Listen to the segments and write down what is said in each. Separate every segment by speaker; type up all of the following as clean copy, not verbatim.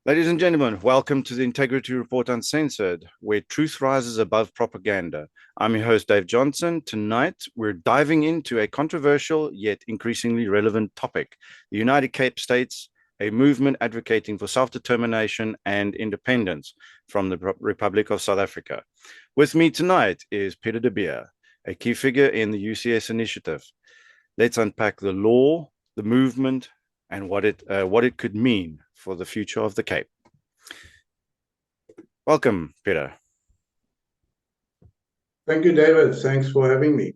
Speaker 1: Ladies and gentlemen, welcome to the Integrity Report Uncensored, where truth rises above propaganda. I'm your host, Dave Johnson. Tonight, we're diving into a controversial yet increasingly relevant topic: the United Cape States, a movement advocating for self-determination and independence from the Republic of South Africa. With me tonight is Pieter De Beer, a key figure in the UCS initiative. Let's unpack the law, the movement, and what it could mean for the future of the Cape. Welcome, Pieter.
Speaker 2: Thank you, David. Thanks for having me.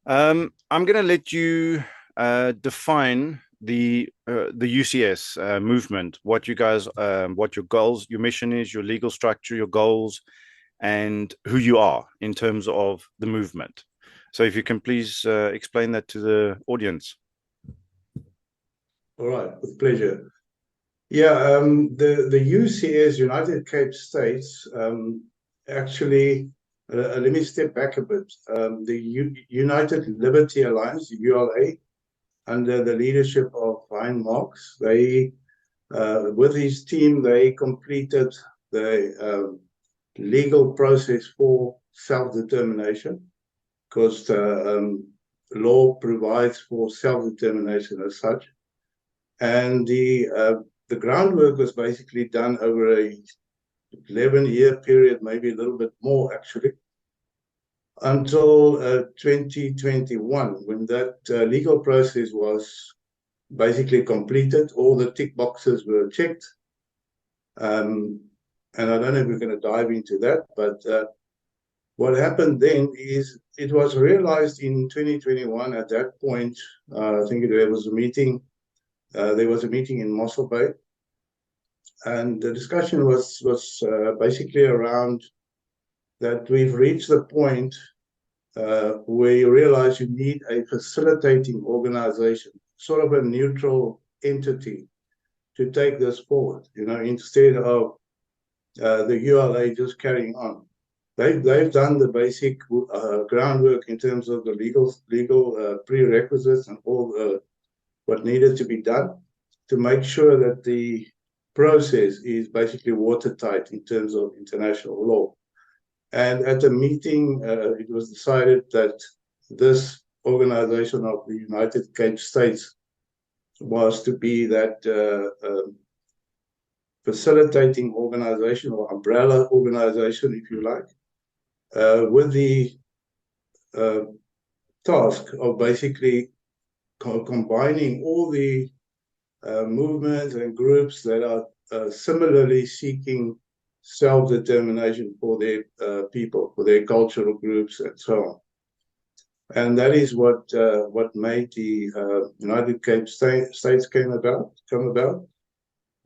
Speaker 1: I'm going to let you define the UCS movement, what you guys, what your goals, your mission is, your legal structure, your goals, and who you are in terms of the movement. So if you can please explain that to the audience.
Speaker 2: All right, with pleasure. Yeah, the UCS, United Cape States, actually, let me step back a bit. The United Liberty Alliance, ULA, under the leadership of Hein Marx, they, with his team, they completed the legal process for self-determination, because the law provides for self-determination as such. And the groundwork was basically done over a 11-year period, maybe a little bit more actually, until 2021, when that legal process was basically completed. All the tick boxes were checked. And I don't know if we're going to dive into that, but what happened then is it was realized in 2021 at that point. I think there was a meeting. There was a meeting in Mossel Bay, and the discussion was basically around that we've reached the point where you realize you need a facilitating organization, sort of a neutral entity, to take this forward. Instead of the ULA just carrying on. They've done the basic groundwork in terms of the legal prerequisites and all what needed to be done to make sure that the process is basically watertight in terms of international law. And at the meeting, it was decided that this organization of the United Cape States was to be that facilitating organization, or umbrella organization, if you like, with the task of basically combining all the movements and groups that are similarly seeking self-determination for their people, for their cultural groups, and so on. And that is what made the United Cape States come about.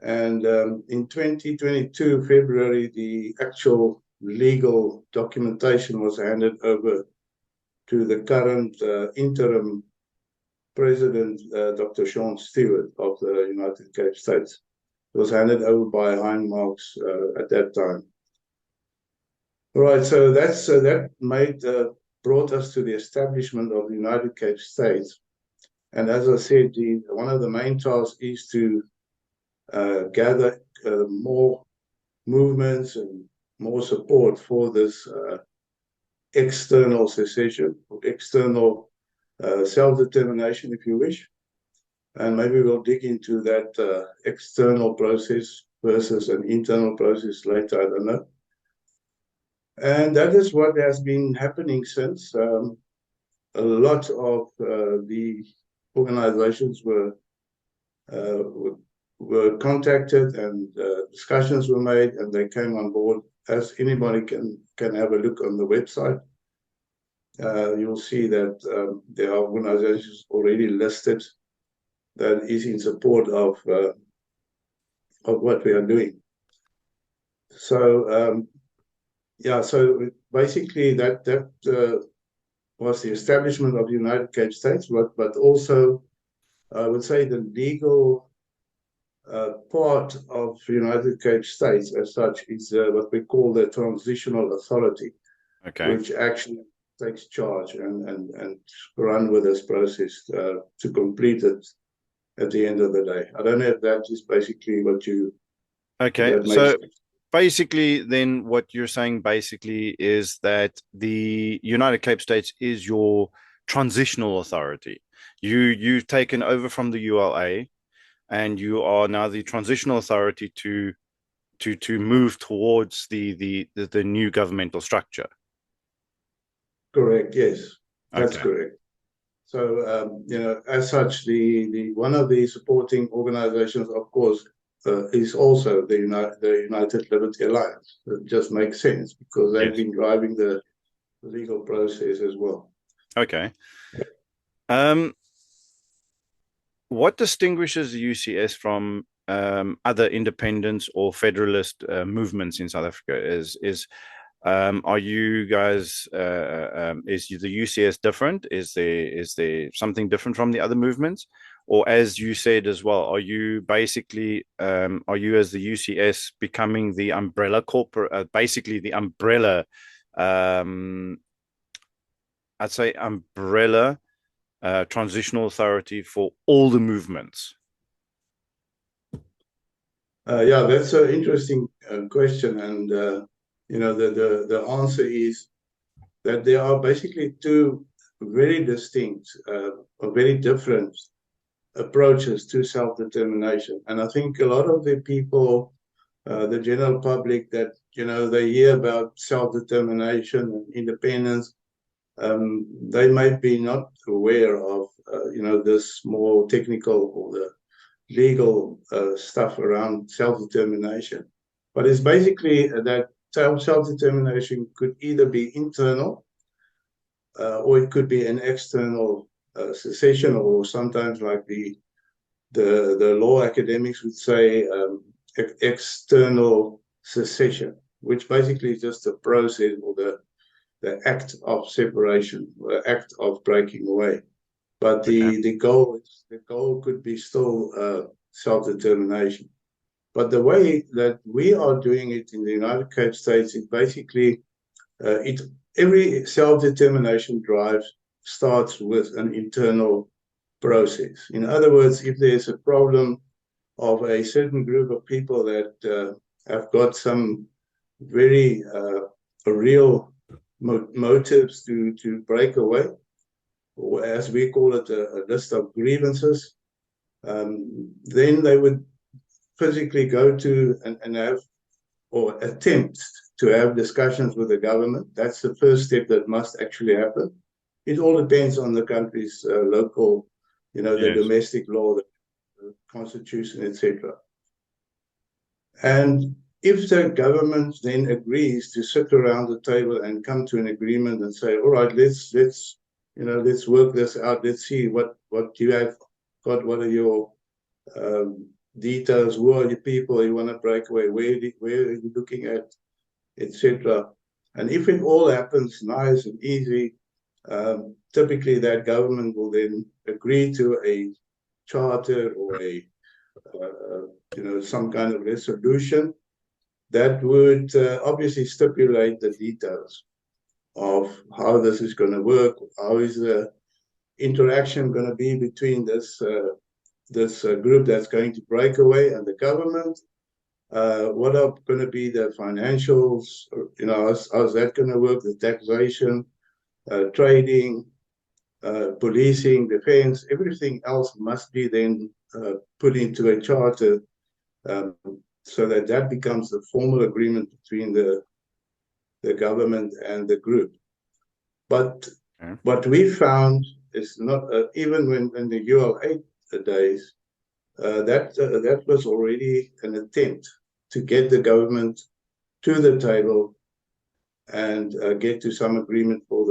Speaker 2: And in 2022, February, the actual legal documentation was handed over to the current interim President, Dr. Sean Stewart of the United Cape States. It was handed over by Hein Marx at that time. All right, so that brought us to the establishment of the United Cape States. And as I said, one of the main tasks is to gather more movements and more support for this external secession, external self-determination, if you wish. And maybe we'll dig into that external process versus an internal process later, I don't know. And that is what has been happening since. A lot of the organizations were contacted, and discussions were made, and they came on board. As anybody can have a look on the website, you'll see that there are organizations already listed that is in support of what we are doing. So so basically that was the establishment of the United Cape States, but also I would say the legal part of the United Cape States as such is what we call the Transitional Authority, which actually takes charge and run with this process to complete it at the end of the day. I don't know if that is basically what you
Speaker 1: Okay,
Speaker 2: That makes
Speaker 1: so
Speaker 2: sense.
Speaker 1: basically, then what you're saying basically is that the United Cape States is your transitional authority. You've taken over from the ULA, and you are now the transitional authority to move towards the new governmental structure.
Speaker 2: Correct. Yes, that's
Speaker 1: Okay.
Speaker 2: correct. So, as such, the one of the supporting organizations, of course, is also the United Liberty Alliance. It just makes sense because they've
Speaker 1: Yes.
Speaker 2: been driving the legal process as well.
Speaker 1: Okay. Um, what distinguishes the UCS from other independence or federalist movements in South Africa? Are you guys is the UCS different? Is there something different from the other movements? Or as you said as well, are you basically are you as the UCS becoming the umbrella corporate, basically the umbrella, um, I'd say umbrella transitional authority for all the movements?
Speaker 2: Yeah, that's an interesting question, and the answer is that there are basically two very distinct or very different approaches to self-determination. And I think a lot of the people, the general public, that they hear about self-determination and independence, they might be not aware of this more technical or the legal stuff around self-determination. But it's basically that self-determination could either be internal or it could be an external secession, or sometimes like the law academics would say external secession, which basically is just the process or the act of separation, the act of breaking away. But
Speaker 1: Okay.
Speaker 2: the goal could be still self-determination. But the way that we are doing it in the United Cape States is basically it every self-determination drive starts with an internal process. In other words, if there's a problem of a certain group of people that have got some very real motives to break away, or as we call it, a list of grievances, then they would physically go to and have or attempt to have discussions with the government. That's the first step that must actually happen. It all depends on the country's local, the
Speaker 1: Yes.
Speaker 2: domestic law, the constitution, etc. And if the government then agrees to sit around the table and come to an agreement and say, all right, let's work this out. Let's see what you have got. What are your details? Who are the people you want to break away? Where are you looking at, etc. And if it all happens nice and easy, typically that government will then agree to a charter or a some kind of resolution that would obviously stipulate the details of how this is going to work, how is the interaction going to be between this group that's going to break away and the government. What are going to be the financials? How's that going to work? The taxation, trading, policing, defense, everything else must be then put into a charter um, so that becomes the formal agreement between the government and the group. But
Speaker 1: Okay.
Speaker 2: what we found is not, even when in the UL8 days, that was already an attempt to get the government to the table and get to some agreement for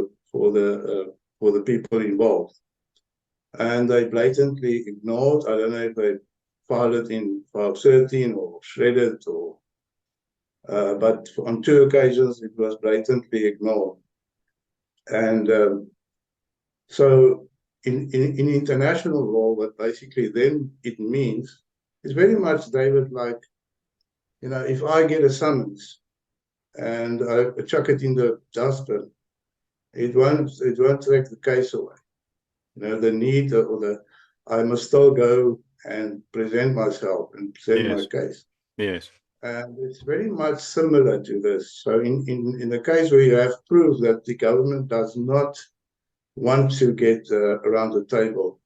Speaker 2: the people involved. And they blatantly ignored. I don't know if they filed it in file 13 or shredded, or but on two occasions it was blatantly ignored. And so in international law, what basically then it means is very much, David, like, if I get a summons and I chuck it in the dustbin, it won't take the case away. The need or the I must still go and present myself and present my
Speaker 1: Yes.
Speaker 2: case.
Speaker 1: Yes.
Speaker 2: And it's very much similar to this. So in the case where you have proof that the government does not want to get around the table,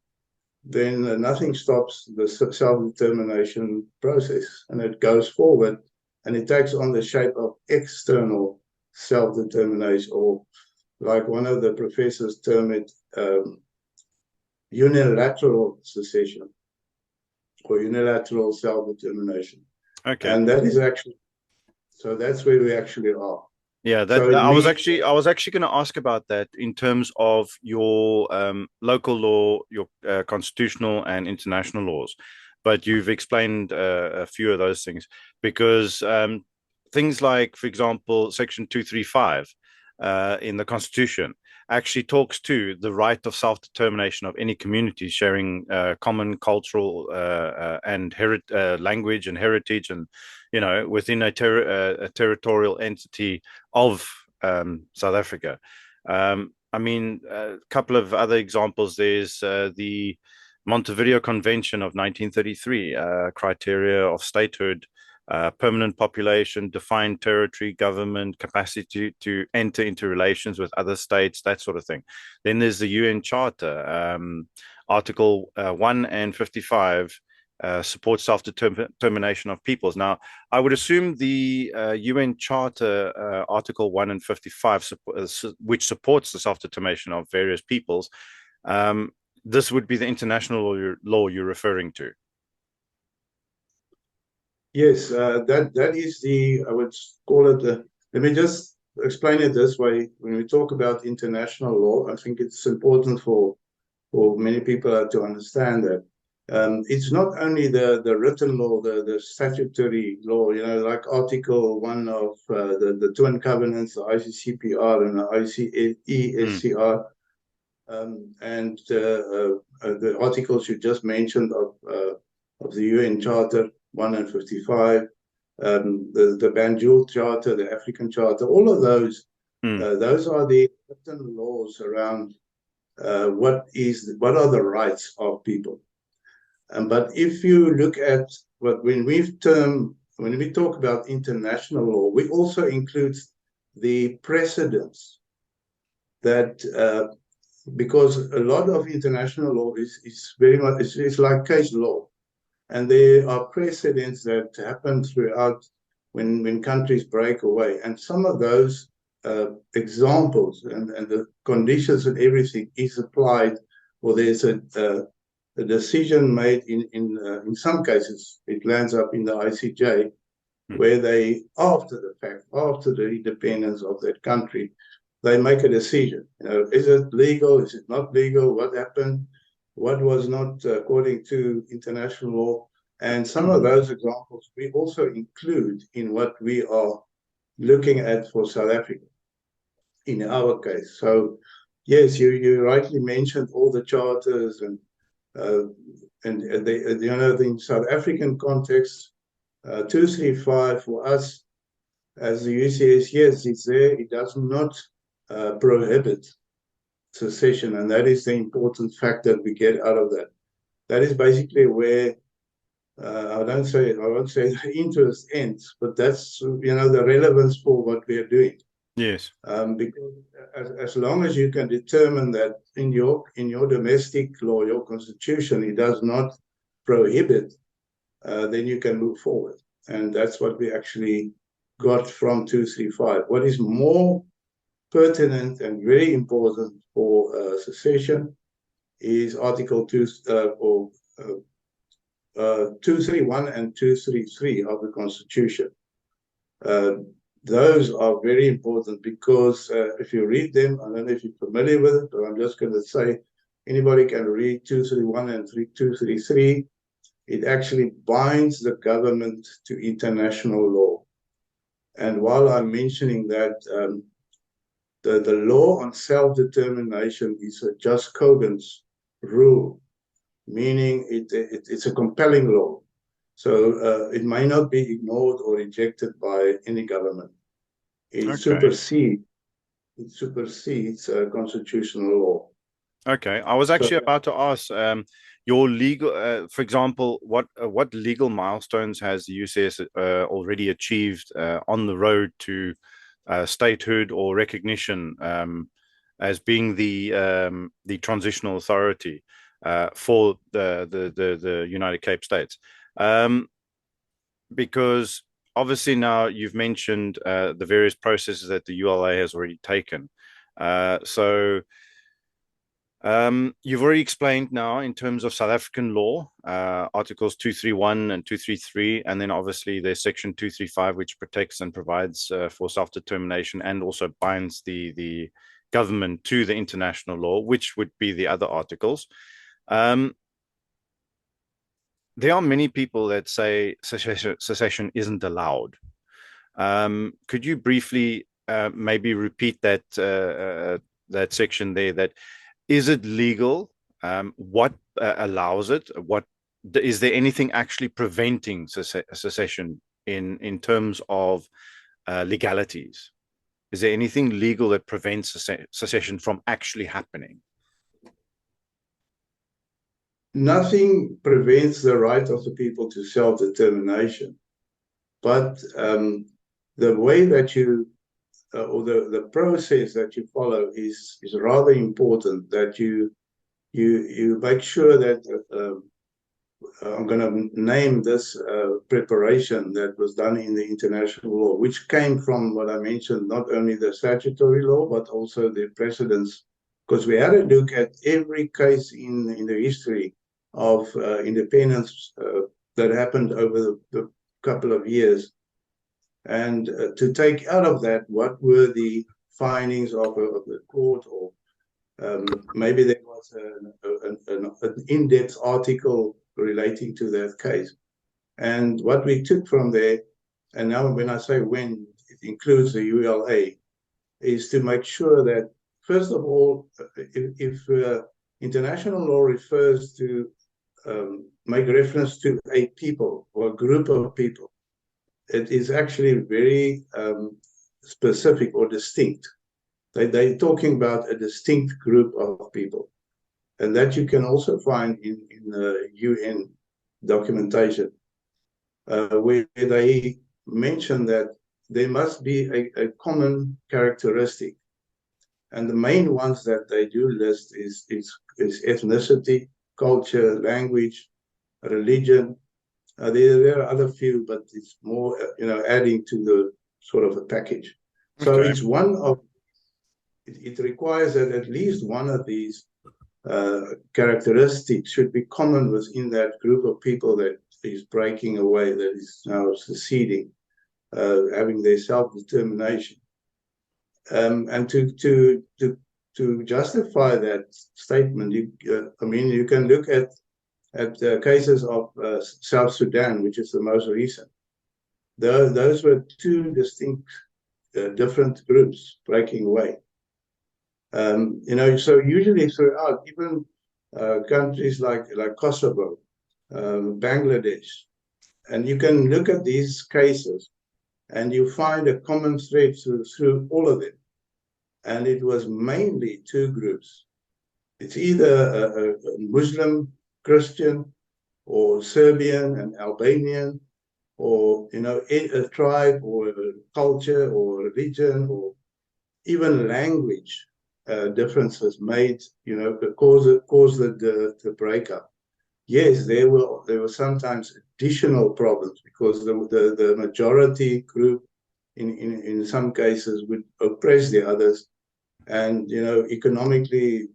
Speaker 2: then nothing stops the self-determination process, and it goes forward, and it takes on the shape of external self-determination, or like one of the professors term it, unilateral secession or unilateral self-determination.
Speaker 1: Okay.
Speaker 2: And that is actually, so that's where we actually are.
Speaker 1: Yeah,
Speaker 2: So it
Speaker 1: I was
Speaker 2: means,
Speaker 1: actually going to ask about that in terms of your local law, your constitutional and international laws, but you've explained a few of those things because things like, for example, Section 235 in the Constitution actually talks to the right of self-determination of any community sharing common cultural and language and heritage, and within a territorial entity of South Africa. I mean, a couple of other examples. There's the Montevideo Convention of 1933, criteria of statehood, permanent population, defined territory, government, capacity to enter into relations with other states, that sort of thing. Then there's the UN Charter, Article 1 and 55, support self-determination of peoples. Now, I would assume the UN Charter, Article 1 and 55, which supports the self-determination of various peoples, this would be the international law you're referring to.
Speaker 2: yes, that is the, I would call it the, let me just explain it this way. When we talk about international law, I think it's important for many people to understand that it's not only the written law, the statutory law, like Article 1 of the Twin Covenants, the ICCPR and the ICESCR, and the articles you just mentioned of the UN Charter 1 and 55, the Banjul Charter, the African Charter, all of those, those are the written laws around what are the rights of people. But if you look at when we talk about international law, we also include the precedents that because a lot of international law is very much it's like case law, and there are precedents that happen throughout when countries break away, and some of those examples and the conditions and everything is applied, or there's a decision made in some cases it lands up in the ICJ, where they, after the fact, after the independence of that country, they make a decision. Is it legal? Is it not legal? What happened? What was not according to international law? And some of those examples we also include in what we are looking at for South Africa, in our case. So, yes, you rightly mentioned all the charters and in South African context, 235 for us as the UCS, yes, it's there. It does not prohibit secession, and that is the important fact that we get out of that. That is basically where I won't say the interest ends, but that's the relevance for what we are doing.
Speaker 1: Yes.
Speaker 2: Because as long as you can determine that in your domestic law, your constitution, it does not prohibit, then you can move forward, and that's what we actually got from 235. What is more pertinent and very important for secession is Article 231 and 233 of the Constitution. Those are very important because if you read them, I don't know if you're familiar with it, but I'm just going to say anybody can read 231 and 233. It actually binds the government to international law. And while I'm mentioning that, the law on self-determination is a jus cogens rule, meaning it's a compelling law. So it may not be ignored or rejected by any government. It supersedes constitutional law.
Speaker 1: Okay, I was
Speaker 2: So
Speaker 1: actually about to ask your legal, for example, what legal milestones has the UCS already achieved on the road to statehood or recognition as being the transitional authority for the United Cape States? Um, because obviously now you've mentioned the various processes that the ULA has already taken. So you've already explained now in terms of South African law, Articles 231 and 233, and then obviously there's Section 235, which protects and provides for self-determination and also binds the government to the international law, which would be the other articles. Um, there are many people that say secession isn't allowed. Could you briefly maybe repeat that section there? That is it legal? What allows it? What is there anything actually preventing secession in terms of legalities? Is there anything legal that prevents secession from actually happening?
Speaker 2: nothing prevents the right of the people to self-determination, but the way that you or the process that you follow is rather important. That you make sure that I'm going to name this preparation that was done in the international law, which came from what I mentioned, not only the statutory law, but also the precedents, because we had to look at every case in the history of independence that happened over the couple of years. And to take out of that, what were the findings of the court, or maybe there was an in-depth article relating to that case. And what we took from there, and now when I say when, it includes the ULA, is to make sure that, first of all, if international law refers to make reference to a people or a group of people, it is actually very specific or distinct. They're talking about a distinct group of people. And that you can also find in the UN documentation, where they mention that there must be a common characteristic. And the main ones that they do list is ethnicity, culture, language, religion. There are other few, but it's more, adding to the sort of a package. So
Speaker 1: Okay.
Speaker 2: it's one of, it requires that at least one of these characteristics should be common within that group of people that is breaking away, that is now seceding, having their self-determination. And to justify that statement, you can look at cases of South Sudan, which is the most recent. Those were two distinct, different groups breaking away. So usually throughout, even countries like Kosovo, Bangladesh, and you can look at these cases and you find a common thread through all of them. And it was mainly two groups. It's either a Muslim, Christian, or Serbian and Albanian, or a tribe or a culture or religion or even language differences made, cause the breakup. Yes, there were sometimes additional problems because the majority group in some cases would oppress the others, and economically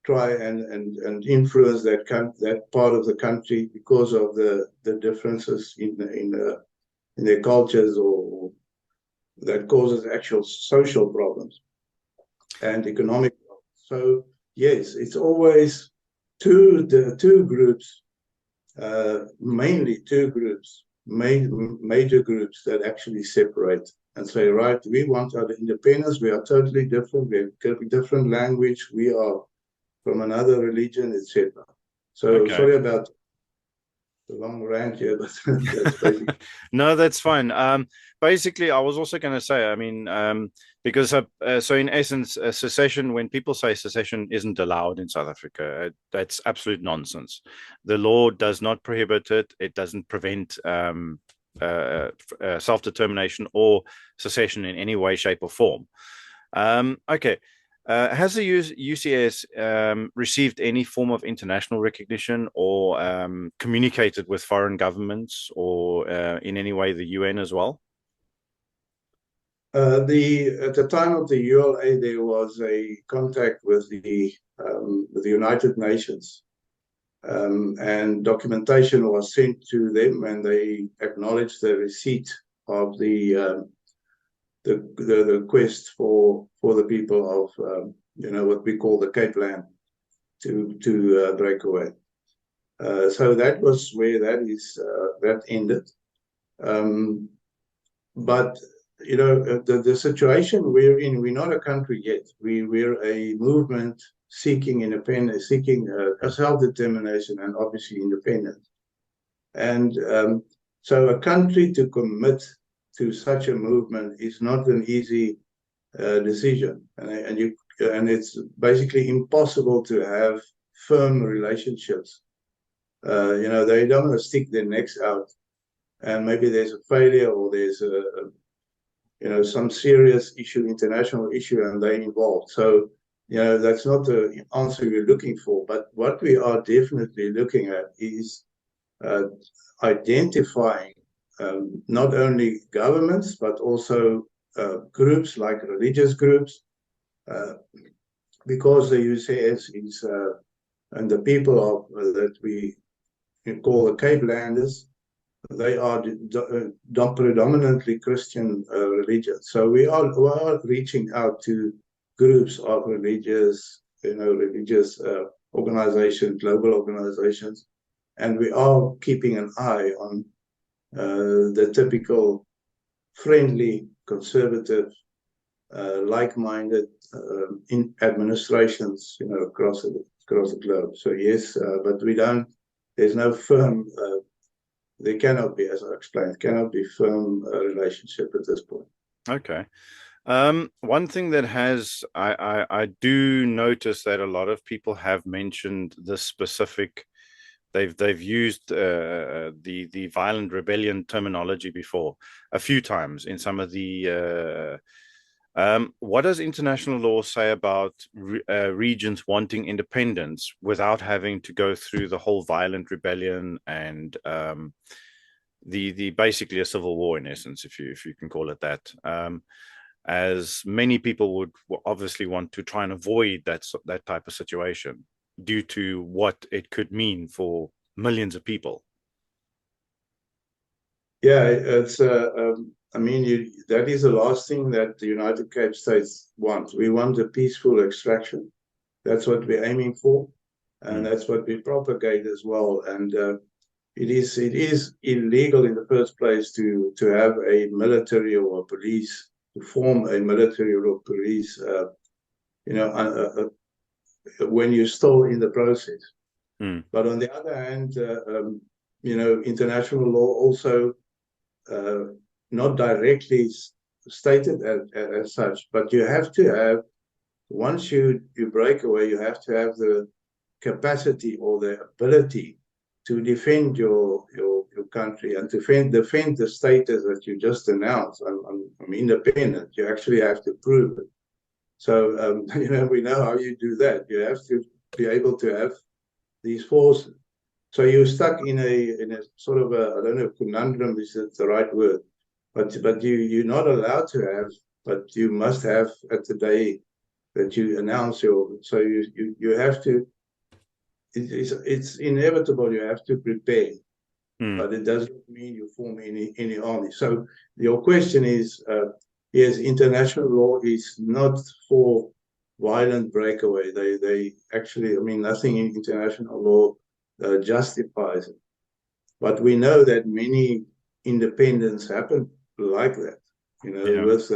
Speaker 2: try and influence that part of the country because of the differences in their cultures, or that causes actual social problems and economic problems. So yes, it's always the two groups, mainly two groups, major groups that actually separate and say, right, we want our independence, we are totally different, we have a different language, we are from another religion, etc. So
Speaker 1: Okay.
Speaker 2: sorry about. a long rant here, but that's basically.
Speaker 1: No, that's fine. Basically, I was also going to say, I mean, because so in essence, secession, when people say secession isn't allowed in South Africa, that's absolute nonsense. The law does not prohibit it. It doesn't prevent self-determination or secession in any way, shape, or form. Okay. Has the UCS received any form of international recognition or communicated with foreign governments or in any way the UN as well?
Speaker 2: At the time of the ULA, there was a contact with the United Nations, and documentation was sent to them, and they acknowledged the receipt of the request for the people of what we call the Cape Land to break away. So that was where that ended. But the situation we're in, we're not a country yet. We're a movement seeking independence, seeking self-determination, and obviously independence. And so a country to commit to such a movement is not an easy decision, and it's basically impossible to have firm relationships. They don't want to stick their necks out, and maybe there's a failure or there's some serious issue, international issue, and they're involved. So that's not the answer we're looking for. But what we are definitely looking at is identifying not only governments, but also groups like religious groups, because the UCS is, and the people that we call the Cape Landers, they are predominantly Christian religion. So we are reaching out to groups of religious organizations, global organizations, and we are keeping an eye on the typical friendly, conservative, like-minded in administrations, across the globe. So yes, but we don't. There's no firm. There cannot be, as I explained, cannot be firm relationship at this point.
Speaker 1: Okay. One thing that I do notice that a lot of people have mentioned the specific. They've used the violent rebellion terminology before a few times in some of the. What does international law say about regions wanting independence without having to go through the whole violent rebellion and the basically a civil war in essence, if you can call it that? As many people would obviously want to try and avoid that type of situation due to what it could mean for millions of people.
Speaker 2: Yeah, it's. I mean, that is the last thing that the United Cape States wants. We want a peaceful extraction. That's what we're aiming for, and that's what we propagate as well. And it is illegal in the first place to have a military or a police, to form a military or police. When you're still in the process. But on the other hand, international law also not directly stated as such, but you have to have, once you break away, you have to have the capacity or the ability to defend your country and defend the status that you just announced. I'm independent. You actually have to prove it. So we know how you do that. You have to be able to have these forces. So you're stuck in a sort of a, I don't know if conundrum is the right word, but you're not allowed to have, but you must have at the day that you announce your. So you have to. It's inevitable. You have to prepare, but it doesn't mean you form any army. So your question is, yes, international law is not for violent breakaway. They actually, I mean, nothing in international law justifies it. But we know that many independence happened like that, with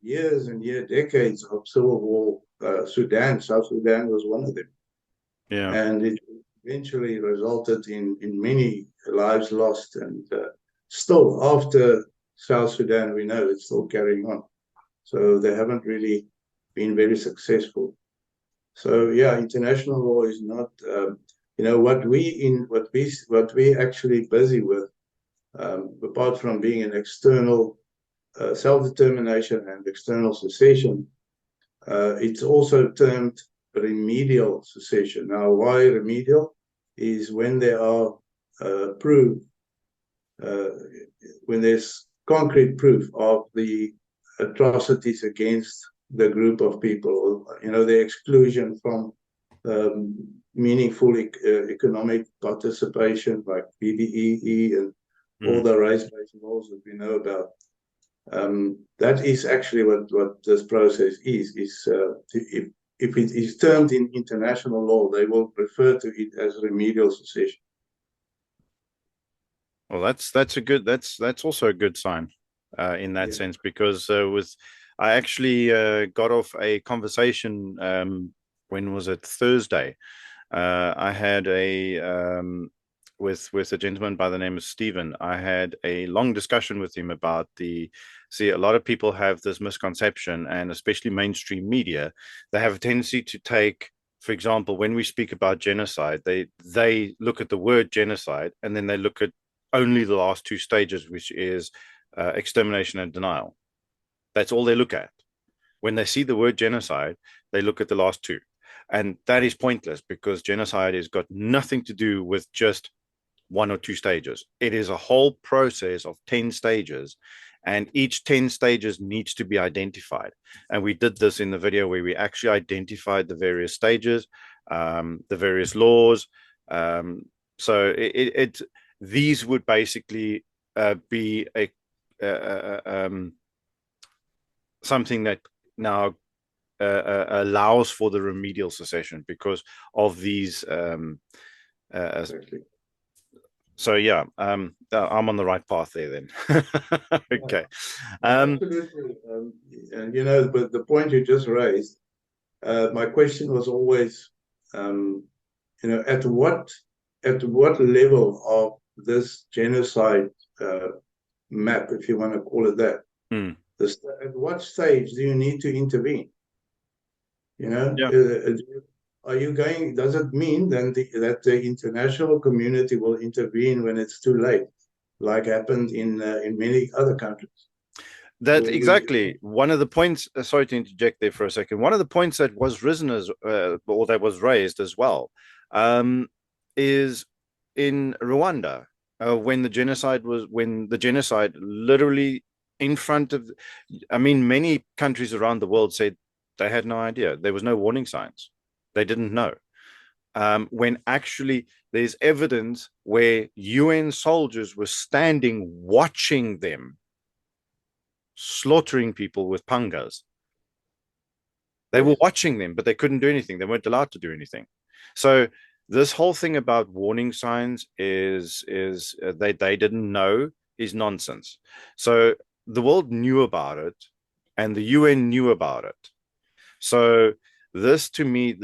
Speaker 2: years and decades of civil war. South Sudan was one of them.
Speaker 1: Yeah.
Speaker 2: And eventually resulted in many lives lost. And still, after South Sudan, we know it's still carrying on. So they haven't really been very successful. So yeah, international law is not, what we actually busy with, apart from being an external self-determination and external secession, it's also termed remedial secession. Now, why remedial? Is when there are proof, uh, when there's concrete proof of the atrocities against the group of people, the exclusion from meaningful economic participation, like BBEE and all the race-based laws that we know about. That is actually what this process is. If it is termed in international law, they will refer to it as remedial secession.
Speaker 1: Well, that's also a good sign in that sense, because I actually got off a conversation, when was it, Thursday? I had with a gentleman by the name of Stephen. I had a long discussion with him about a lot of people have this misconception, and especially mainstream media, they have a tendency to take, for example, when we speak about genocide, they look at the word genocide and then they look at only the last two stages, which is extermination and denial. That's all they look at. When they see the word genocide, they look at the last two. And that is pointless, because genocide has got nothing to do with just one or two stages. It is a whole process of 10 stages, and each 10 stages needs to be identified. And we did this in the video where we actually identified the various stages, the various laws. So these would basically be something that now allows for the remedial secession because of these. Exactly. So yeah, I'm on the right path there then. Okay.
Speaker 2: Absolutely. And but the point you just raised, my question was always, at what level of this genocide map, if you want to call it that, at what stage do you need to intervene? Are you going? Does it mean then that the international community will intervene when it's too late, like happened in many other countries?
Speaker 1: That exactly one of the points. Sorry to interject there for a second. One of the points that was risen as, or that was raised as well, is in Rwanda, when the genocide literally in front of. I mean, many countries around the world said they had no idea. There was no warning signs. They didn't know. When actually there's evidence where UN soldiers were standing watching them slaughtering people with pangas. They were watching them, but they couldn't do anything. They weren't allowed to do anything. So this whole thing about warning signs is they didn't know is nonsense. So the world knew about it, and the UN knew about it. So this to me,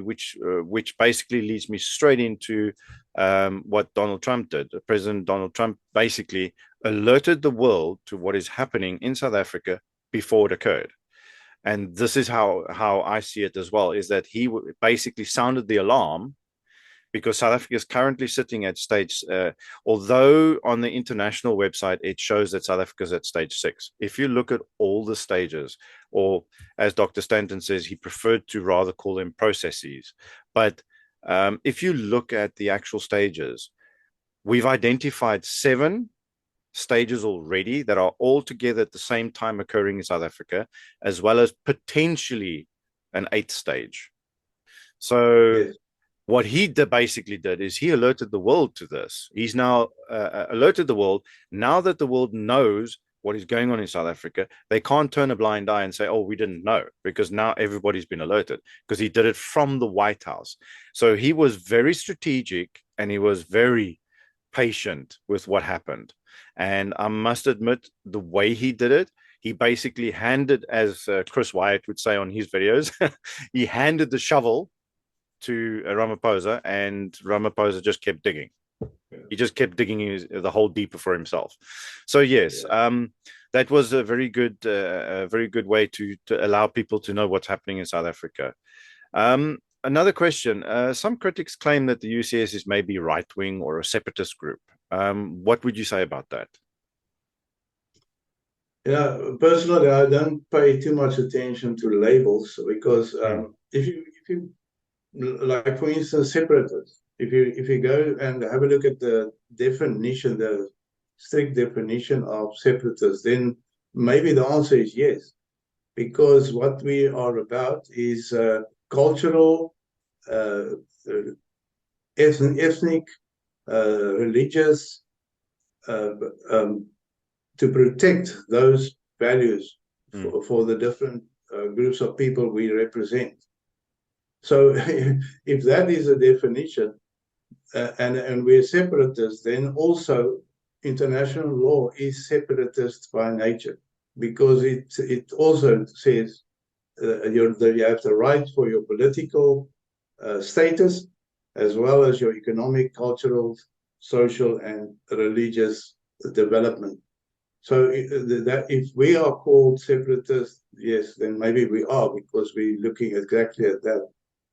Speaker 1: which basically leads me straight into what Donald Trump did. President Donald Trump basically alerted the world to what is happening in South Africa before it occurred. And this is how I see it as well, is that he basically sounded the alarm, because South Africa is currently sitting at stage, although on the international website, it shows that South Africa is at stage 6. If you look at all the stages, or as Dr. Stanton says, he preferred to rather call them processes. But if you look at the actual stages, we've identified 7 stages already that are all together at the same time occurring in South Africa, as well as potentially an 8th stage. So yes. What he basically did is he alerted the world to this. He's now alerted the world. Now that the world knows what is going on in South Africa, they can't turn a blind eye and say, oh, we didn't know, because now everybody's been alerted, because he did it from the White House. So he was very strategic, and he was very patient with what happened. And I must admit, the way he did it, he basically handed, as Chris Wyatt would say on his videos, he handed the shovel to Ramaphosa, and Ramaphosa just kept digging. He just kept digging the hole deeper for himself. So yes, that was a very good way to allow people to know what's happening in South Africa. Another question: some critics claim that the UCS is maybe right wing or a separatist group. What would you say about that?
Speaker 2: Yeah, personally, I don't pay too much attention to labels because if you like, for instance, separatists, if you go and have a look at the definition, the strict definition of separatists, then maybe the answer is yes, because what we are about is cultural, uh, ethnic, religious, uh, um, to protect those values for the different groups of people we represent. So if that is a definition, and we're separatists, then also international law is separatist by nature, because it also says that you have the right for your political status, as well as your economic, cultural, social, and religious development. So that if we are called separatists, yes, then maybe we are, because we're looking exactly at that.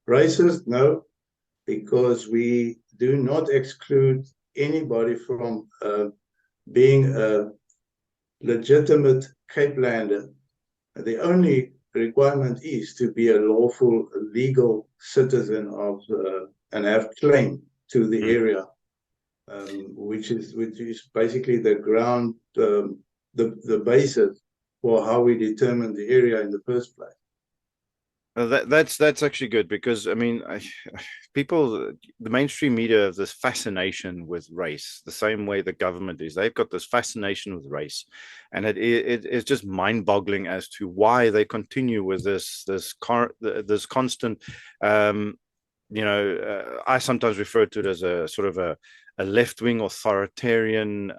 Speaker 2: Racist, no, because we do not exclude anybody from being a legitimate Cape Lander. The only requirement is to be a lawful, legal citizen of and have claim to the area, which is basically the ground, the basis for how we determine the area in the first place.
Speaker 1: That's actually good, because I mean, people, the mainstream media have this fascination with race, the same way the government is. They've got this fascination with race, and it's just mind-boggling as to why they continue with this constant. I sometimes refer to it as a sort of a left-wing authoritarian,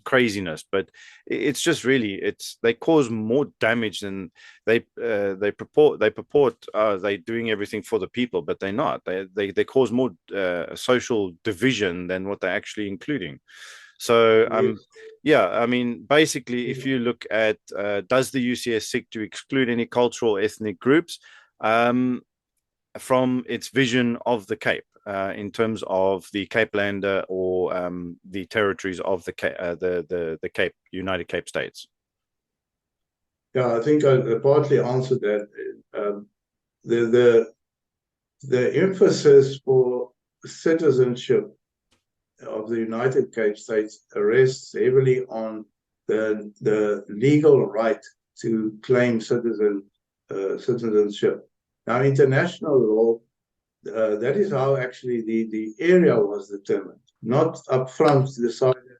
Speaker 1: craziness, but it's just really, they cause more damage than they purport. They're doing everything for the people, but they're not. They cause more social division than what they're actually including. So yeah, I mean, basically, if you look at does the UCS seek to exclude any cultural ethnic groups from its vision of the Cape, in terms of the Cape Lander or the territories of the Cape, United Cape States?
Speaker 2: Yeah, I think I partly answered that. The emphasis for citizenship of the United Cape States rests heavily on the legal right to claim citizenship. Now, international law, that is how actually the area was determined, not upfront decided.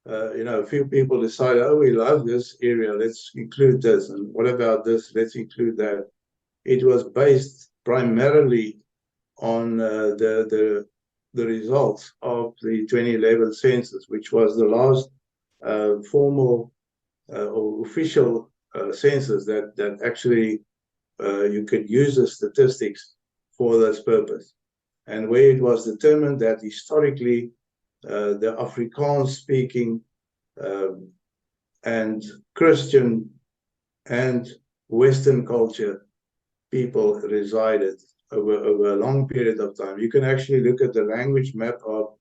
Speaker 2: A few people decide, oh, we love this area, let's include this, and what about this? Let's include that. It was based primarily on the results of the 2011 census, which was the last formal or official census that actually you could use the statistics for this purpose, and where it was determined that historically the Afrikaans-speaking and Christian and Western culture people resided over a long period of time. You can actually look at the language map of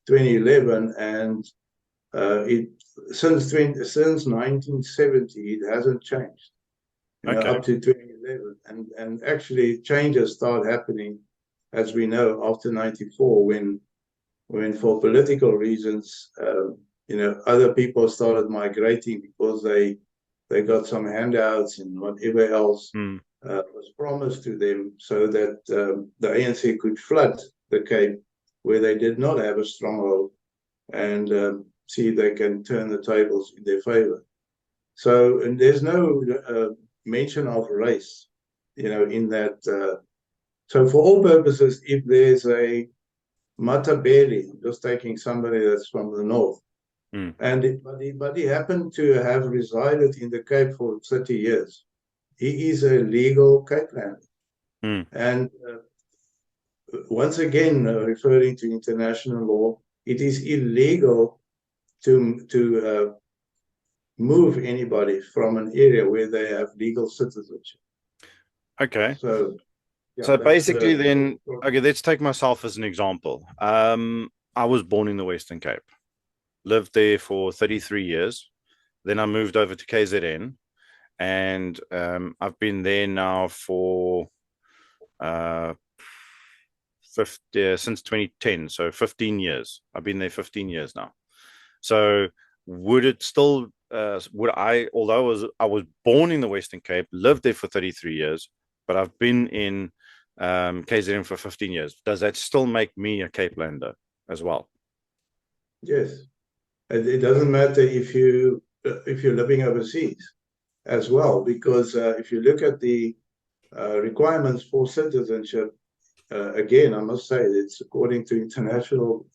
Speaker 2: 2011, and since 1970 it hasn't changed. Up to 2011, and actually changes start happening, as we know, after 94, when for political reasons, other people started migrating because they got some handouts and whatever else was promised to them, so that the ANC could flood the Cape, where they did not have a stronghold, and see if they can turn the tables in their favor. So, and there's no mention of race, in that. So for all purposes, if there's a Matabele, I'm just taking somebody that's from the north, but he happened to have resided in the Cape for 30 years. He is a legal Cape Lander.
Speaker 1: Mm.
Speaker 2: And once again, referring to international law, it is illegal to move anybody from an area where they have legal citizenship.
Speaker 1: Okay.
Speaker 2: So, yeah,
Speaker 1: So
Speaker 2: that's
Speaker 1: basically,
Speaker 2: the
Speaker 1: then, okay, let's take myself as an example. I was born in the Western Cape, lived there for 33 years. Then I moved over to KZN, and I've been there now for uh, 50, since 2010, so 15 years. I've been there 15 years now. So would it still would I, although I was born in the Western Cape, lived there for 33 years, but I've been in KZN for 15 years. Does that still make me a Cape Lander as well?
Speaker 2: yes. It doesn't matter if you're living overseas as well, because if you look at the requirements for citizenship, again, I must say it's according to international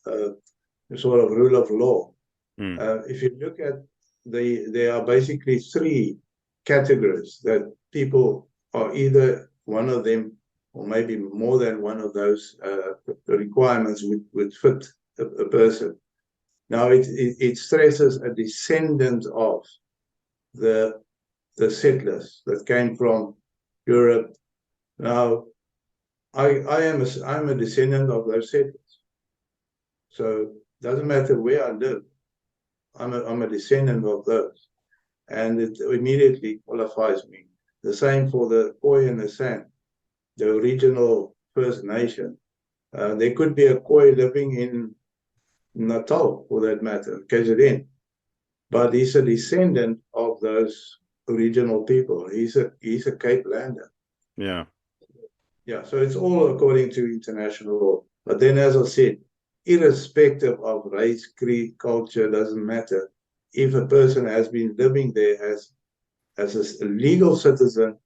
Speaker 2: sort of rule of law.
Speaker 1: Mm.
Speaker 2: If you look at there are basically three categories that people are either one of them or maybe more than one of those requirements would fit a person. Now, it stresses a descendant of the settlers that came from Europe. Now, I'm a descendant of those settlers, so it doesn't matter where I live. I'm a descendant of those, and it immediately qualifies me. The same for the Khoi and the San, the original First Nation. There could be a Khoi living in Natal, for that matter, KZN, but he's a descendant of those original people. He's a Cape Lander.
Speaker 1: Yeah.
Speaker 2: Yeah, so it's all according to international law. But then, as I said, irrespective of race, creed, culture, doesn't matter. If a person has been living there as a legal citizen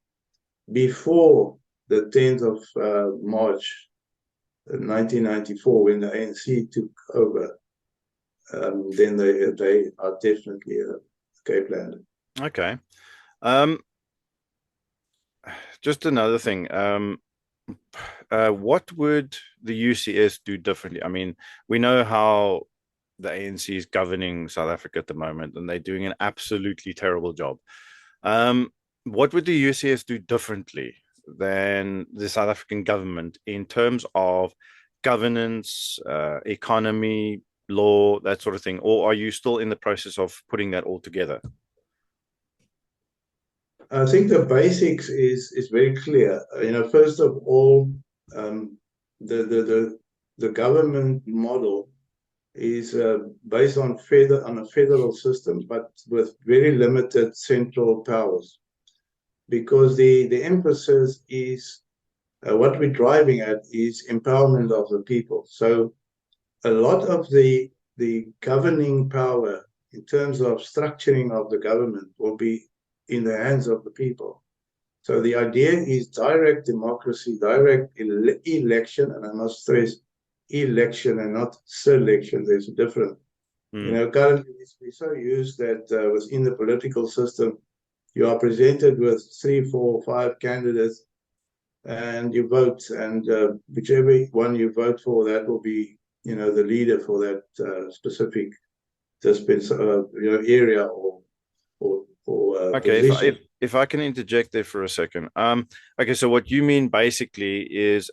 Speaker 2: before the 10th of March 1994, when the ANC took over, then they are definitely a Cape Lander.
Speaker 1: Okay. Um, just another thing. What would the UCS do differently? I mean, we know how the ANC is governing South Africa at the moment, and they're doing an absolutely terrible job. Um, what would the UCS do differently than the South African government in terms of governance, economy, law, that sort of thing? Or are you still in the process of putting that all together?
Speaker 2: I think the basics is very clear. First of all, um, the government model is based on a federal system, but with very limited central powers, because the emphasis is what we're driving at is empowerment of the people. So a lot of the governing power in terms of structuring of the government will be in the hands of the people. So the idea is direct democracy, direct election, and I must stress election and not selection. There's a difference.
Speaker 1: Mm.
Speaker 2: Currently we're so used that within the political system, you are presented with 3, 4, 5 candidates, and you vote, and whichever one you vote for, that will be, the leader for that specific area or
Speaker 1: Okay, if I,
Speaker 2: position.
Speaker 1: if I can interject there for a second. Okay, so what you mean basically is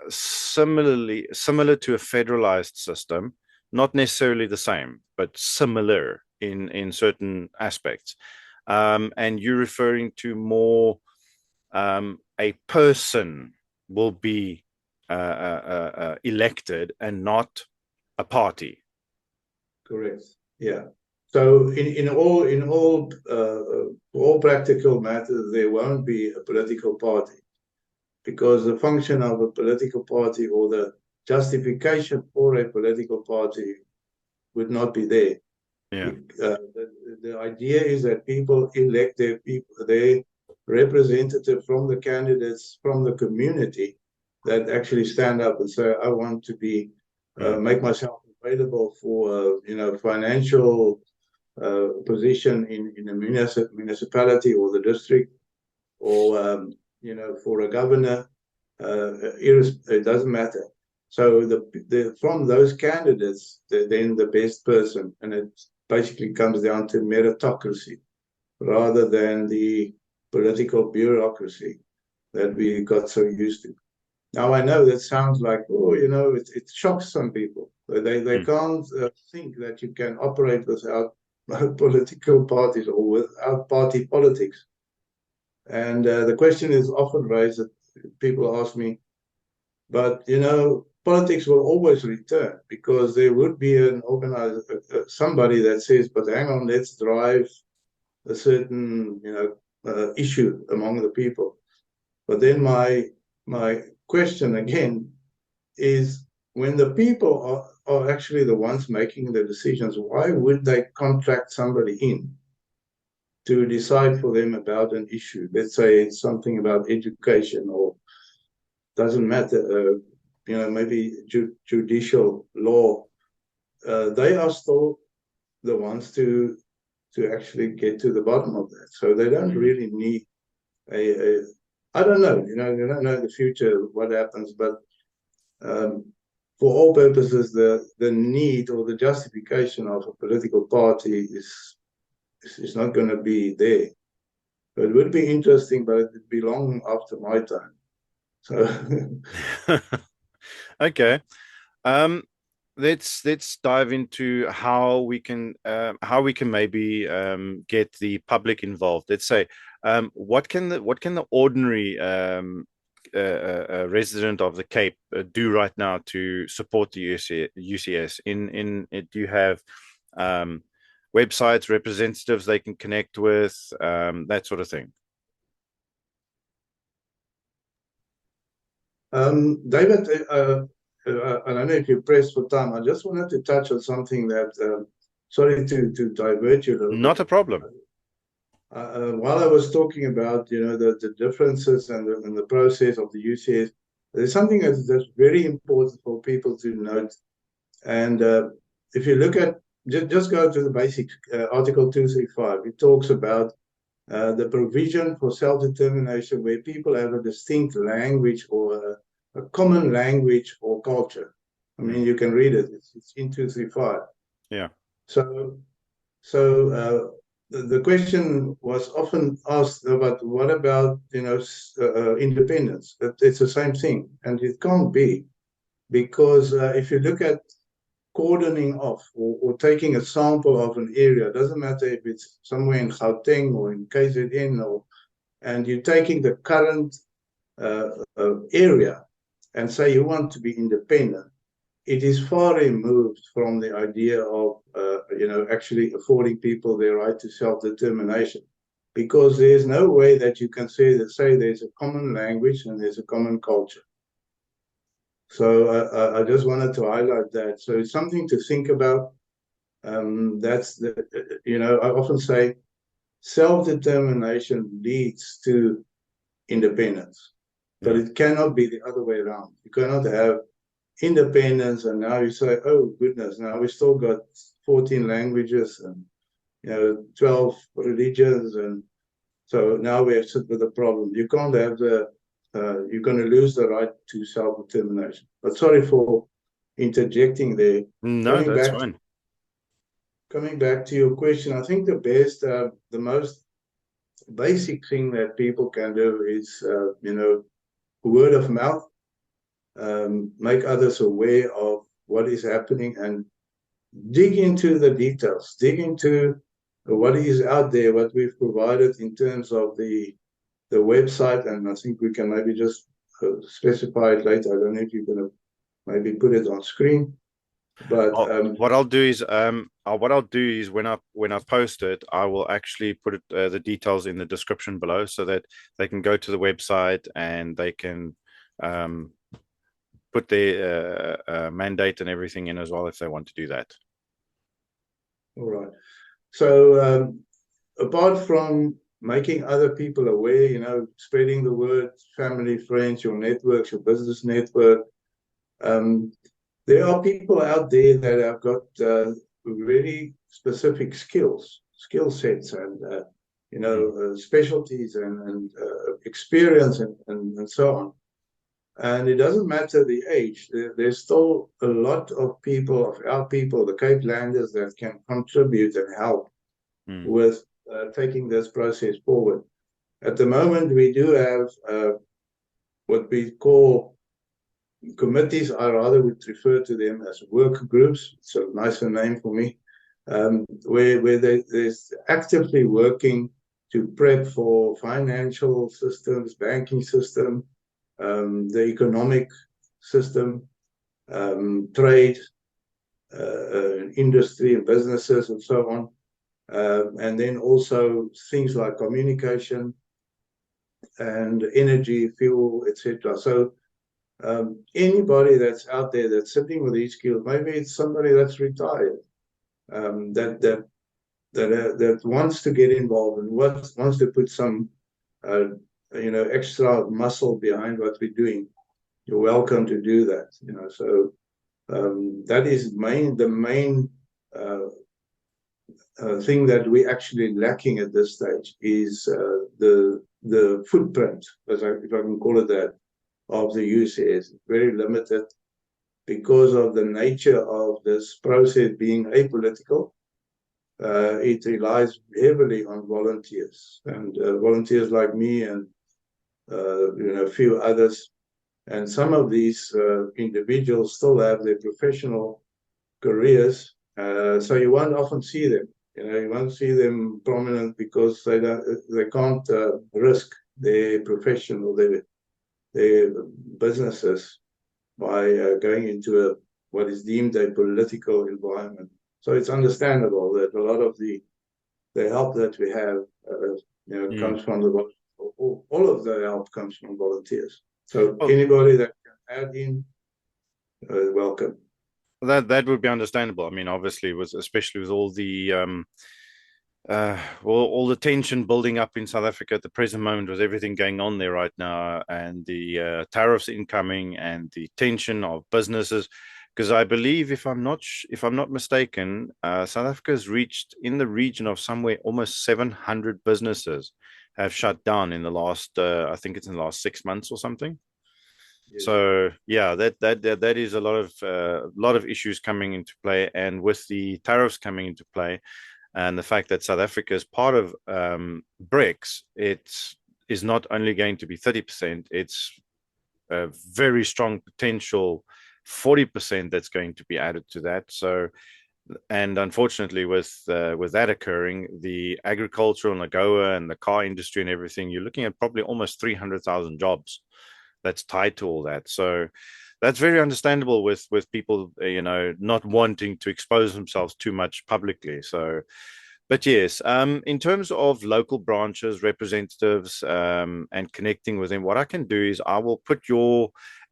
Speaker 1: similar to a federalized system, not necessarily the same, but similar in certain aspects. And you're referring to more a person will be elected and not a party.
Speaker 2: Correct. Yeah. So all practical matters, there won't be a political party, because the function of a political party or the justification for a political party would not be there.
Speaker 1: Yeah.
Speaker 2: The idea is that people elect their representative from the candidates from the community that actually stand up and say, I want to be
Speaker 1: Mm.
Speaker 2: make myself available for financial position in the municipality or the district, or for a governor, it doesn't matter. So from those candidates, then the best person, and it basically comes down to meritocracy rather than the political bureaucracy that we got so used to. Now I know that sounds like, it shocks some people. They can't think that you can operate without political parties or without party politics. And the question is often raised that people ask me, but politics will always return because there would be an organizer, somebody that says, but hang on, let's drive a certain issue among the people. But then my question again is, when the people are actually the ones making the decisions, why would they contract somebody in to decide for them about an issue? Let's say it's something about education, or doesn't matter, maybe judicial law. They are still the ones to actually get to the bottom of that. So they don't really need a I don't know, you don't know the future, what happens, but for all purposes, the need or the justification of a political party is not going to be there. So it would be interesting, but it would be long after my time. So
Speaker 1: Okay. Let's dive into how we can maybe get the public involved. Let's say, what can the ordinary resident of the Cape do right now to support the UCS? Do you have websites, representatives they can connect with, that sort of thing?
Speaker 2: David, I don't know if you're pressed for time. I just wanted to touch on something that, sorry to divert you a little
Speaker 1: Not
Speaker 2: bit.
Speaker 1: a problem.
Speaker 2: While I was talking about, the differences and the process of the UCS, there's something that's very important for people to note. And if you look at, just go to the basic Article 235, it talks about the provision for self-determination where people have a distinct language or a common language or culture. I mean, you can read it. It's in 235.
Speaker 1: Yeah.
Speaker 2: So the question was often asked about, what about independence? It's the same thing, and it can't be, because if you look at cordoning off or taking a sample of an area, it doesn't matter if it's somewhere in Gauteng or in KZN, and you're taking the current area and say you want to be independent, it is far removed from the idea of actually affording people their right to self-determination, because there's no way that you can say there's a common language and there's a common culture. So I just wanted to highlight that. So it's something to think about. That's I often say self-determination leads to independence, but it cannot be the other way around. You cannot have independence and now you say, oh goodness, now we still got 14 languages and 12 religions, and so now we have to sit with the problem. You can't have you're going to lose the right to self-determination. But sorry for interjecting there.
Speaker 1: No, that's fine.
Speaker 2: Coming back to your question, I think the most basic thing that people can do is, word of mouth. Make others aware of what is happening and dig into the details, dig into what is out there, what we've provided in terms of the website. And I think we can maybe just specify it later. I don't know if you're going to maybe put it on screen. But
Speaker 1: what I'll do is when I post it, I will actually put it, the details in the description below, so that they can go to the website and they can put their mandate and everything in as well if they want to do that.
Speaker 2: All right. So apart from making other people aware, spreading the word, family, friends, your networks, your business network, there are people out there that have got very specific skill sets, and specialties and experience and so on. And it doesn't matter the age. There's still a lot of people, of our people, the Cape Landers, that can contribute and help with taking this process forward. At the moment, we do have what we call committees. I rather would refer to them as work groups. It's a nicer name for me, where there's actively working to prep for financial systems, banking system, the economic system, trade, industry and businesses and so on. And then also things like communication and energy, fuel, etc. So anybody that's out there that's sitting with these skills, maybe it's somebody that's retired, that wants to get involved and wants to put some extra muscle behind what we're doing. You're welcome to do that. So that is the main thing that we're actually lacking at this stage is the footprint, if I can call it that, of the UCS. Very limited because of the nature of this process being apolitical. It relies heavily on volunteers and volunteers like me and a few others. And some of these individuals still have their professional careers, so you won't often see them. You won't see them prominent because they can't risk their profession or their businesses by going into what is deemed a political environment. So it's understandable that a lot of the help that we have, comes from all of the help comes from volunteers. So anybody that can add in, welcome.
Speaker 1: That would be understandable. I mean, obviously, especially with all the all the tension building up in South Africa at the present moment, with everything going on there right now, and the tariffs incoming, and the tension of businesses. Because I believe, if I'm not mistaken, South Africa has reached in the region of somewhere almost 700 businesses have shut down in the last, I think it's in the last 6 months or something. Yes. So yeah, that is a lot of issues coming into play, and with the tariffs coming into play, and the fact that South Africa is part of BRICS, it is not only going to be 30%; it's a very strong potential 40% that's going to be added to that. So, and unfortunately, with that occurring, the agricultural and AGOA and the car industry and everything, you're looking at probably almost 300,000 jobs that's tied to all that. So that's very understandable with people, not wanting to expose themselves too much publicly. So, but yes, in terms of local branches, representatives, and connecting with them, what I can do is I will put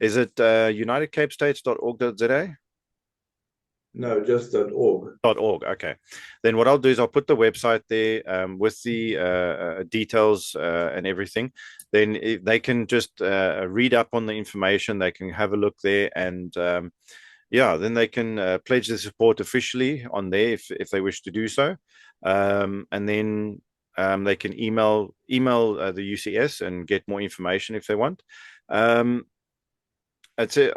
Speaker 1: is it unitedcapestates.org.za?
Speaker 2: No, just .org.
Speaker 1: .org. Okay. Then what I'll do is I'll put the website there with the details and everything. Then if they can just read up on the information. They can have a look there, and then they can pledge their support officially on there if they wish to do so. And then they can email the UCS and get more information if they want.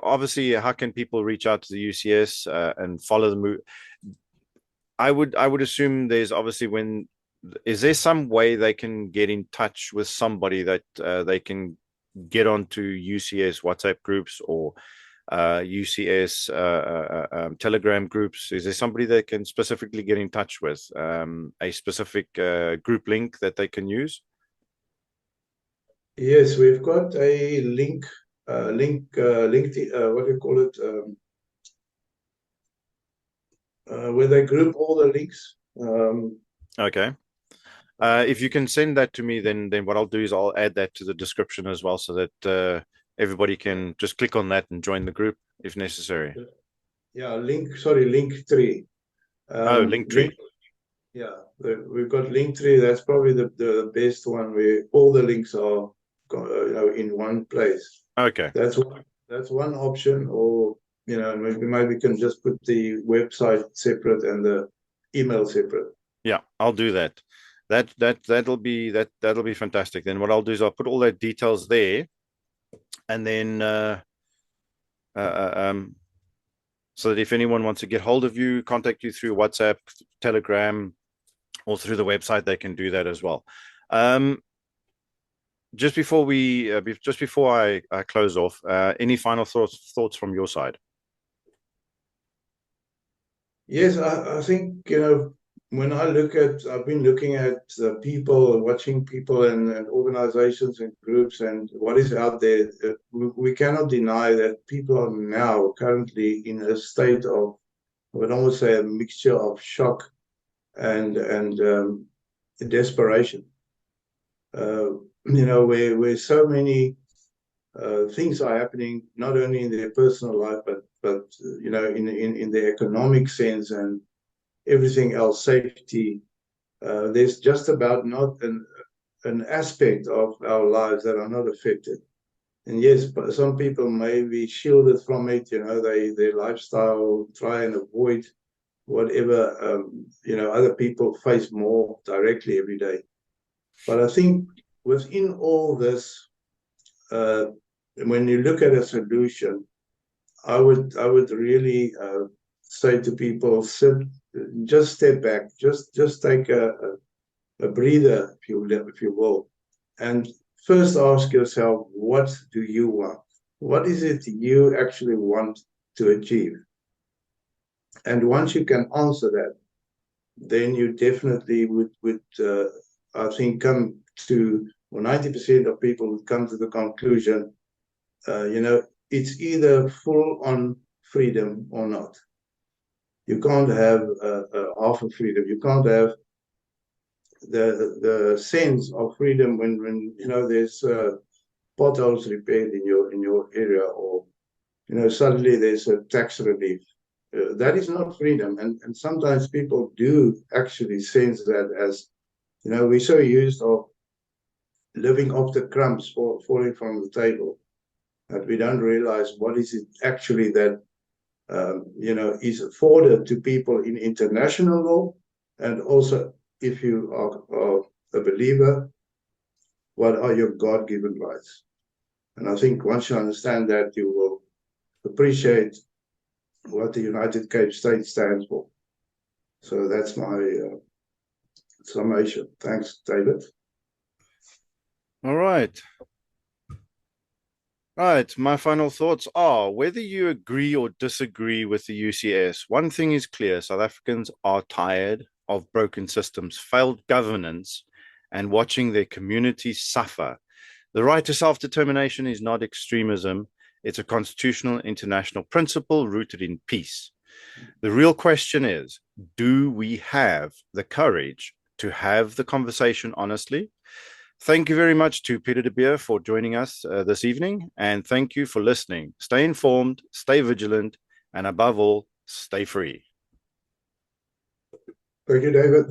Speaker 1: Obviously, how can people reach out to the UCS and follow the move? I would assume there's obviously is there some way they can get in touch with somebody that they can get onto UCS WhatsApp groups or UCS Telegram groups? Is there somebody they can specifically get in touch with, a specific group link that they can use?
Speaker 2: Yes, we've got a link. LinkedIn, what do you call it? Where they group all the links.
Speaker 1: Okay. If you can send that to me, then what I'll do is I'll add that to the description as well, so that everybody can just click on that and join the group if necessary.
Speaker 2: Yeah, Linktree.
Speaker 1: Linktree.
Speaker 2: Yeah, we've got Linktree. That's probably the best one, where all the links are in one place.
Speaker 1: Okay.
Speaker 2: That's one option, or maybe we can just put the website separate and the email separate.
Speaker 1: Yeah, I'll do that. that'll be fantastic. Then what I'll do is I'll put all the details there, and then uh, uh, um, so that if anyone wants to get hold of you, contact you through WhatsApp, Telegram, or through the website, they can do that as well. Um, just before I close off, any final thoughts from your side?
Speaker 2: Yes, I think, when I've been looking at people, watching people and organizations and groups and what is out there. We cannot deny that people are now currently in a state of, I would almost say, a mixture of shock and desperation. Where so many things are happening, not only in their personal life, but in the economic sense and everything else, safety. There's just about not an aspect of our lives that are not affected. And yes, but some people may be shielded from it. Their lifestyle try and avoid whatever other people face more directly every day. But I think within all this, when you look at a solution, I would really say to people, just step back, just take a breather, if you will, and first ask yourself, what do you want? What is it you actually want to achieve? And once you can answer that, then you definitely would I think, come to, or 90% of people would come to the conclusion, it's either full on freedom or not. You can't have half of freedom. You can't have the sense of freedom when there's potholes repaired in your area, or suddenly there's a tax relief. That is not freedom, and sometimes people do actually sense that as, we're so used of living off the crumbs falling from the table that we don't realize what is it actually that is afforded to people in international law, and also if you are a believer, what are your God-given rights? And I think once you understand that, you will appreciate what the United Cape States stands for. So that's my summation. Thanks, David.
Speaker 1: All right. Right. My final thoughts are, whether you agree or disagree with the UCS, one thing is clear: South Africans are tired of broken systems, failed governance, and watching their communities suffer. The right to self-determination is not extremism. It's a constitutional international principle rooted in peace. The real question is, do we have the courage to have the conversation honestly? Thank you very much to Pieter De Beer for joining us this evening, and thank you for listening. Stay informed, stay vigilant, and above all, stay free.
Speaker 2: Thank you, David.